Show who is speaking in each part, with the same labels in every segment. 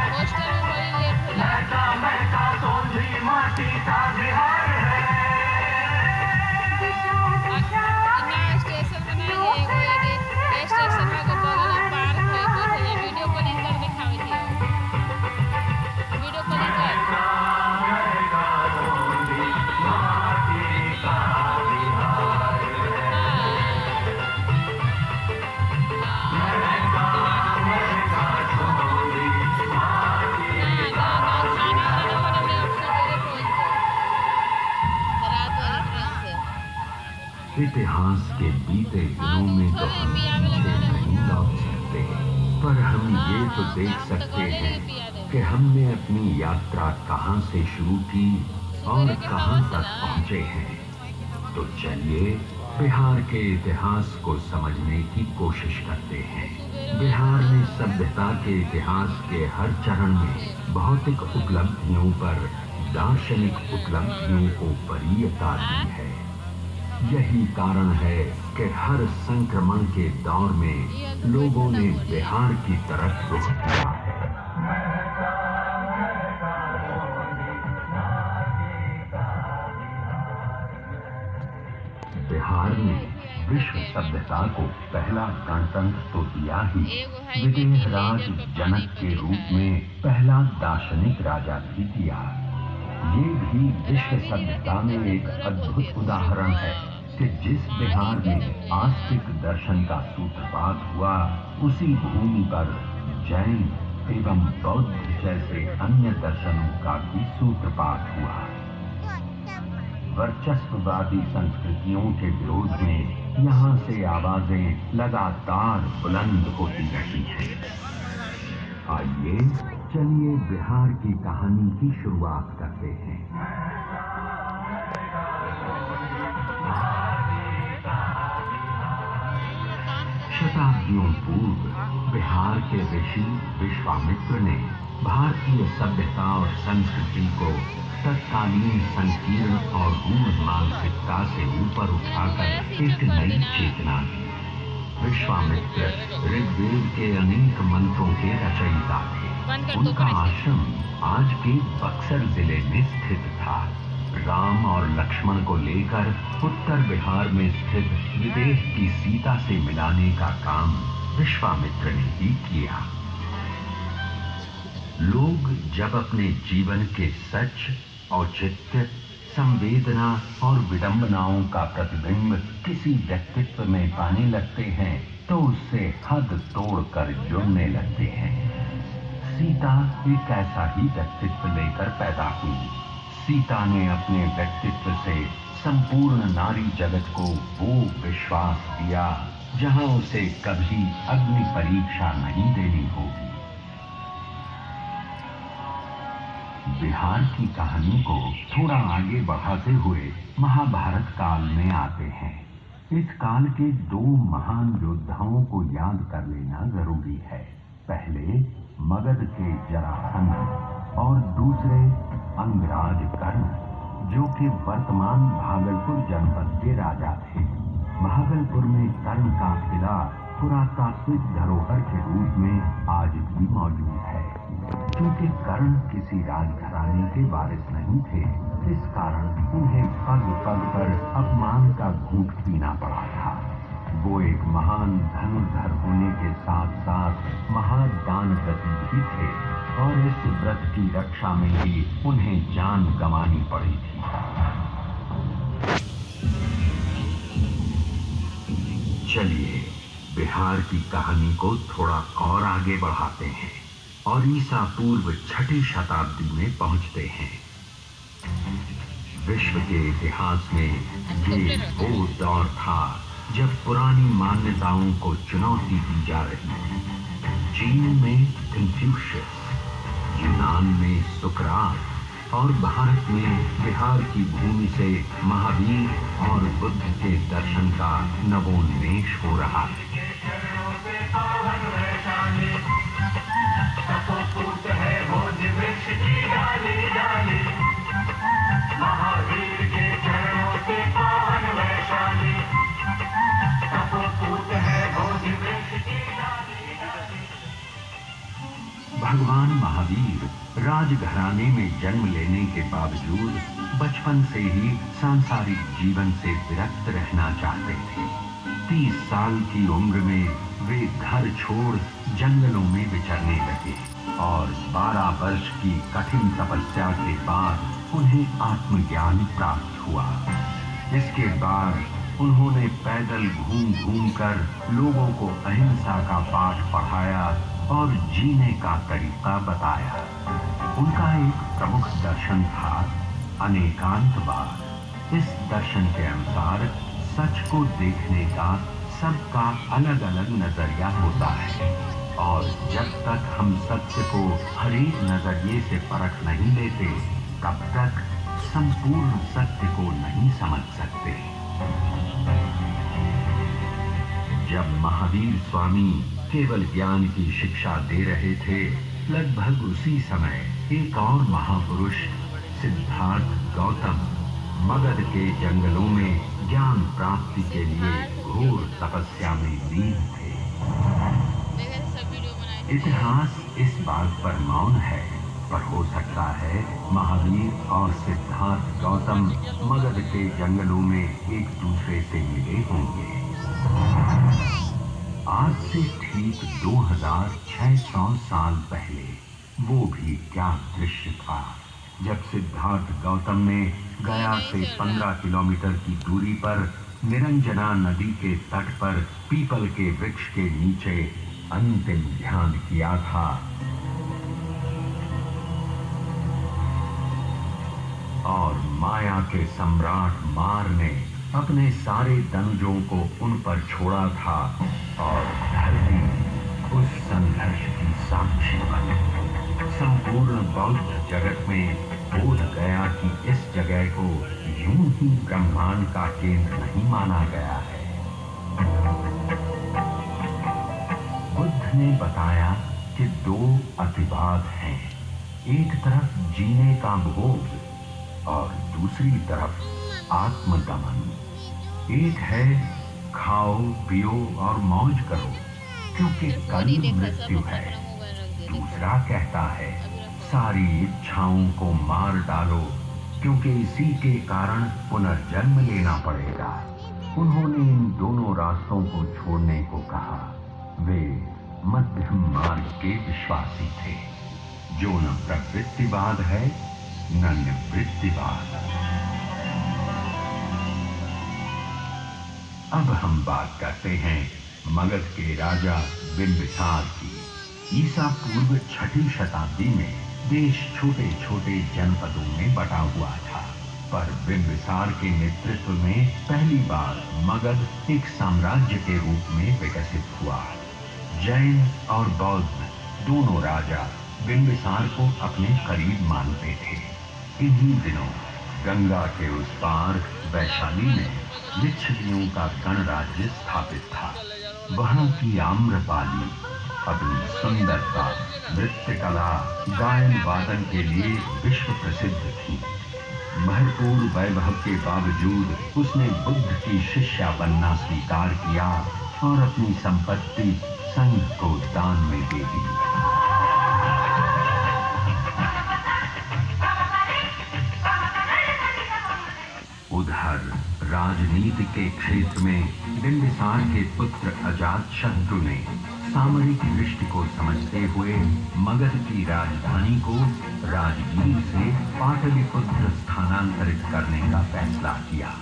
Speaker 1: Poster में बड़ी late होला। नया स्टेशन बनाए एगो ये स्टेशन में बगल में पार्क है, बैठे जा वीडियो कॉलिंग कर दिखावे थी। वीडियो कॉलिंग कर
Speaker 2: इतिहास के बीते दिनों में तो हम पीछे नहीं लौट सकते, पर हम ये तो देख सकते हैं कि हमने अपनी यात्रा कहां से शुरू की और कहां तक पहुंचे हैं। तो चलिए बिहार के इतिहास को समझने की कोशिश करते हैं। बिहार ने सभ्यता के इतिहास के हर चरण में भौतिक उपलब्धियों पर दार्शनिक उपलब्धियों को वरीयता दी है। यही कारण है कि हर संक्रमण के दौर में लोगों ने बिहार की तरफ रुख किया है। बिहार ने विश्व सभ्यता को पहला गणतंत्र तो दिया ही, विदेह राज जनक के रूप में पहला दार्शनिक राजा भी दिया। ये भी विश्व सभ्यता में एक अद्भुत उदाहरण है कि जिस बिहार में आस्तिक दर्शन का सूत्रपात हुआ, उसी भूमि पर जैन एवं बौद्ध जैसे अन्य दर्शनों का भी सूत्रपात हुआ। वर्चस्ववादी संस्कृतियों के विरोध में यहाँ से आवाजें लगातार बुलंद होती रही हैं। आइए चलिए बिहार की कहानी की शुरुआत करते हैं। शताब्दियों पूर्व बिहार के ऋषि विश्वामित्र ने भारतीय सभ्यता और संस्कृति को तत्कालीन संकीर्ण और रूढ़ मानसिकता से ऊपर उठाकर एक नई चेतना दी। विश्वामित्र ऋग्वेद के अनेक मंत्रों के रचयिता थे। उनका आश्रम आज के बक्सर जिले में स्थित था। राम और लक्ष्मण को लेकर उत्तर बिहार में स्थित विदेह की सीता से मिलाने का काम विश्वामित्र ने ही किया। लोग जब अपने जीवन के सच, औचित्य, संवेदना और विडंबनाओं का प्रतिबिंब किसी व्यक्तित्व में पाने लगते हैं, तो उससे हद तोड़कर जुड़ने लगते हैं। सीता एक ऐसा ही व्यक्तित्व लेकर पैदा हुई। सीता ने अपने व्यक्तित्व से संपूर्ण नारी जगत को वो विश्वास दिया जहां उसे कभी अग्नि परीक्षा नहीं देनी होगी। बिहार की कहानी को थोड़ा आगे बढ़ाते हुए महाभारत काल में आते हैं। इस काल के दो महान योद्धाओं को याद कर लेना जरूरी है। पहले मगध के जरासंध और दूसरे अंगराज कर्ण, जो कि वर्तमान भागलपुर जनपद के राजा थे। भागलपुर में कर्ण का किला पुरातात्विक धरोहर के रूप में आज भी मौजूद है। क्योंकि कर्ण किसी राजघराने के वारिस नहीं थे, इस कारण उन्हें पग पग पर अपमान का घूंट पीना पड़ा था। वो एक महान धनुर्धर होने के साथ साथ महादानव्रती भी थे और इस व्रत की रक्षा में ही उन्हें जान गंवानी पड़ी थी। चलिए बिहार की कहानी को थोड़ा और आगे बढ़ाते हैं और ईसा पूर्व 6ठी शताब्दी में पहुंचते हैं। विश्व के इतिहास में ये वो दौर था जब पुरानी मान्यताओं को चुनौती दी जा रही थी। चीन में कन्फ्यूशियस, यूनान में सुकरात और भारत में बिहार की भूमि से महावीर और बुद्ध के दर्शन का नवोन्मेष हो रहा है। भगवान महावीर राजघराने में जन्म लेने के बावजूद बचपन से ही सांसारिक जीवन से विरक्त रहना चाहते थे। 30 साल की उम्र में वे घर छोड़ जंगलों में विचरने लगे और 12 वर्ष की कठिन तपस्या के बाद उन्हें आत्मज्ञान प्राप्त हुआ। इसके बाद उन्होंने पैदल घूम घूम कर लोगों को अहिंसा का पाठ पढ़ाया और जीने का तरीका बताया। उनका एक प्रमुख दर्शन था अनेकांतवाद। इस दर्शन के अनुसार सच को देखने का सबका अलग अलग नजरिया होता है और जब तक हम सत्य को हर एक नजरिए से परख नहीं लेते तब तक संपूर्ण सत्य को नहीं समझ सकते। जब महावीर स्वामी केवल ज्ञान की शिक्षा दे रहे थे, लगभग उसी समय एक और महापुरुष सिद्धार्थ गौतम मगध के जंगलों में ज्ञान प्राप्ति के लिए घोर तपस्या में लीन थे। इतिहास इस बात पर मौन है, पर हो सकता है महावीर और सिद्धार्थ गौतम मगध के जंगलों में एक दूसरे से मिले होंगे। आज से ठीक 2600 साल पहले वो भी क्या दृश्य था जब सिद्धार्थ गौतम ने गया से 15 किलोमीटर की दूरी पर निरंजना नदी के तट पर पीपल के वृक्ष के नीचे अंतिम ध्यान किया था। और माया के सम्राट मार ने अपने सारे दनुजों को उन पर छोड़ा था और धरती उस संघर्ष की साक्षी बनी। संपूर्ण बौद्ध जगत में बोध गया कि इस जगह को यूं ही ब्रह्मांड का केंद्र नहीं माना गया है। बुद्ध ने बताया कि 2 अतिवाद हैं, एक तरफ जीने का भोग और दूसरी तरफ आत्मदमन। एक है खाओ पियो और मौज करो क्योंकि कल मृत्यु है। दूसरा कहता है सारी इच्छाओं को मार डालो क्योंकि इसी के कारण पुनर्जन्म लेना पड़ेगा। उन्होंने इन दोनों रास्तों को छोड़ने को कहा। वे मध्यम मार्ग के विश्वासी थे, जो न प्रवृत्तिवाद है न निवृत्तिवाद। अब हम बात करते हैं मगध के राजा बिंबिसार की। ईसा पूर्व 6वीं शताब्दी में देश छोटे छोटे जनपदों में बटा हुआ था, पर बिंबिसार के नेतृत्व में पहली बार मगध एक साम्राज्य के रूप में विकसित हुआ। जैन और बौद्ध दोनों राजा बिंबिसार को अपने करीब मानते थे। इन्हीं दिनों गंगा के उस पार वैशाली में लिच्छवियों का गणराज्य स्थापित था। वहां की आम्रपाली अपनी सुंदरता, नृत्य कला, गायन वादन के लिए विश्व प्रसिद्ध थी। भरपूर वैभव के बावजूद उसने बुद्ध की शिष्या बनना स्वीकार किया और अपनी संपत्ति संघ को दान में दे दी। उधर राजनीति के क्षेत्र में बिंबिसार के पुत्र अजातशत्रु ने सामरिक दृष्टि को समझते हुए मगध की राजधानी को राजगीर से पाटलिपुत्र स्थानांतरित करने का फैसला किया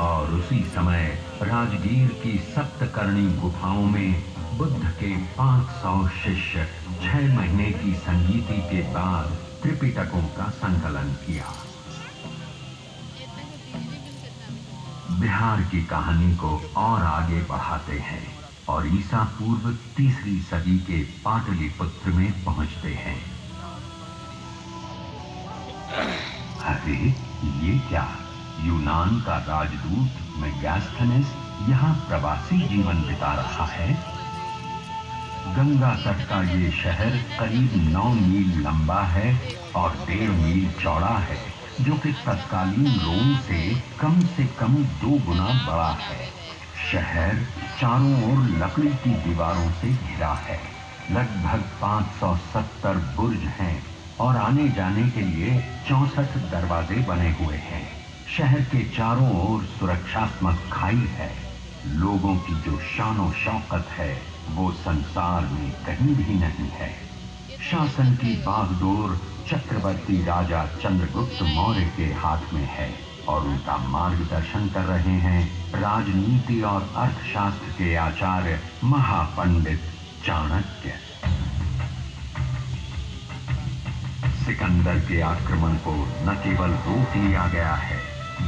Speaker 2: और उसी समय राजगीर की सप्तकर्णी गुफाओं में बुद्ध के 500 शिष्य 6 महीने की संगीति के बाद त्रिपिटकों का संकलन किया। बिहार की कहानी को और आगे बढ़ाते हैं और ईसा पूर्व 3री सदी के पाटलिपुत्र में पहुंचते हैं। अरे ये क्या, यूनान का राजदूत मेगास्थनीस यहाँ प्रवासी जीवन बिता रहा है। गंगा तट का ये शहर करीब 9 मील लंबा है और 1.5 मील चौड़ा है, जो कि तत्कालीन रोम से कम 2 गुना बड़ा है। शहर चारों ओर लकड़ी की दीवारों से घिरा है। लगभग 570 बुर्ज हैं और आने जाने के लिए 64 दरवाजे बने हुए हैं। शहर के चारों ओर सुरक्षात्मक खाई है। लोगों की जो शानो शौकत है वो संसार में कहीं भी नहीं है। शासन की बागडोर चक्रवर्ती राजा चंद्रगुप्त मौर्य के हाथ में है और उनका मार्गदर्शन कर रहे हैं राजनीति और अर्थशास्त्र के आचार्य महापंडित चाणक्य। सिकंदर के आक्रमण को न केवल रोक लिया गया है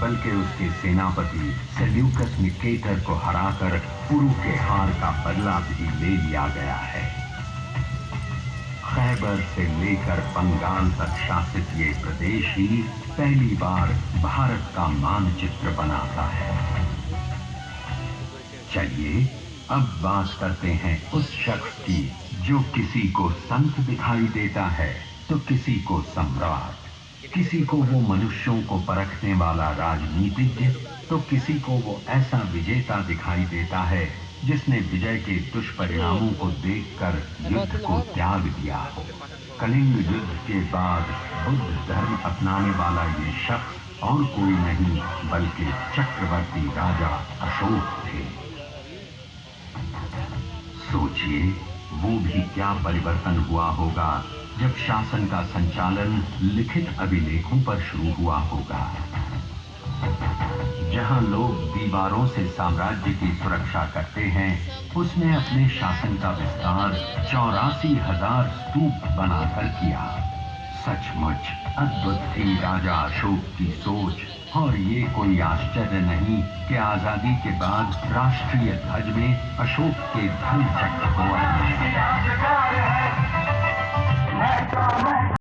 Speaker 2: बल्कि उसके सेनापति सेल्यूकस निकेटर को हराकर पुरु के हार का बदला भी ले लिया गया है। खैबर से लेकर बंगाल तक शासित ये प्रदेश ही पहली बार भारत का मानचित्र बनाता है। चलिए अब बात करते हैं उस शख्स की जो किसी को संत दिखाई देता है तो किसी को सम्राट, किसी को वो मनुष्यों को परखने वाला राजनीतिज्ञ तो किसी को वो ऐसा विजेता दिखाई देता है जिसने विजय के दुष्परिणामों को देखकर युद्ध को त्याग दिया हो। कलिंग युद्ध के बाद बुद्ध धर्म अपनाने वाला ये शख्स और कोई नहीं बल्कि चक्रवर्ती राजा अशोक थे। सोचिए वो भी क्या परिवर्तन हुआ होगा जब शासन का संचालन लिखित अभिलेखों पर शुरू हुआ होगा। जहां लोग दीवारों से साम्राज्य की सुरक्षा करते हैं उसने अपने शासन का विस्तार 84,000 स्तूप बनाकर किया। सचमुच अद्भुत थी राजा अशोक की सोच और ये कोई आश्चर्य नहीं कि आजादी के बाद राष्ट्रीय ध्वज में अशोक के धर्म चक्र को अपनाया।